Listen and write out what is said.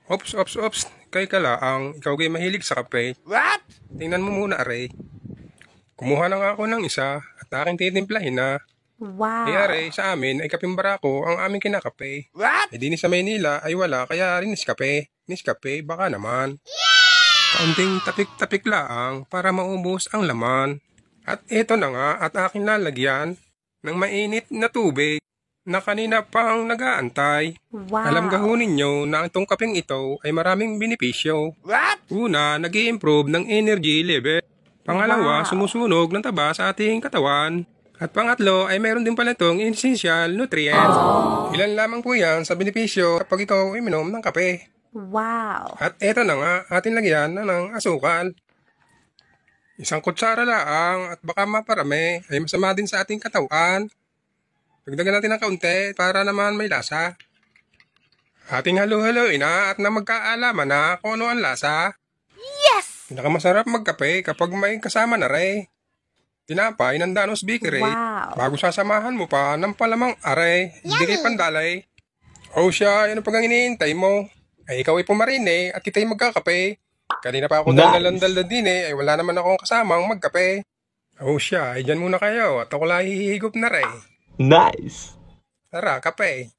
Ops. Kay ka laang, ikaw kay mahilig sa kape. What? Tingnan mo muna, Aray. Kumuha na nga ako ng isa at aking titimplahin na. Wow. Aray, sa amin ay kaping barako ang aming kinakape. What? Eh di ni sa Maynila ay wala, kaya rin Nescafe. Nescafe, baka naman. Kaunting tapik-tapik laang para maubos ang laman. At eto na nga at aking lalagyan ng mainit na tubig na kanina pang nag-aantay. Wow. Alam gahunin nyo na itong kapeng ito ay maraming benepisyo. What? Una, nag-i-improve ng energy level. Pangalawa, Wow. sumusunog ng taba sa ating katawan. At pangatlo, ay mayroon din pala itong essential nutrients. Ilan lamang po yan sa benepisyo kapag ito uminom ng kape. Wow. At eto na nga, ating lagyan na ng asukal. Isang kutsara lang at baka maparami ay masama din sa ating katawan. Dagdagan natin ng kaunti para naman may lasa. Ating halu-haluin na at na magkaalaman na kung ano ang lasa. Yes! Pinakamasarap magkape kapag may kasama na rin. Tinapay ng Danos Bakery. Wow. Bago sasamahan mo pa ng palamang aray, hindi kay pandalay. O siya, ano pag ang iniintay mo? Ay ikaw ay pumarine at kita'y magkakape. Kanina pa ako dalandal na din ay wala naman akong kasamang magkape. O siya, ay dyan muna kayo at ako lang hihigop na rin. Nice. Tara, kape.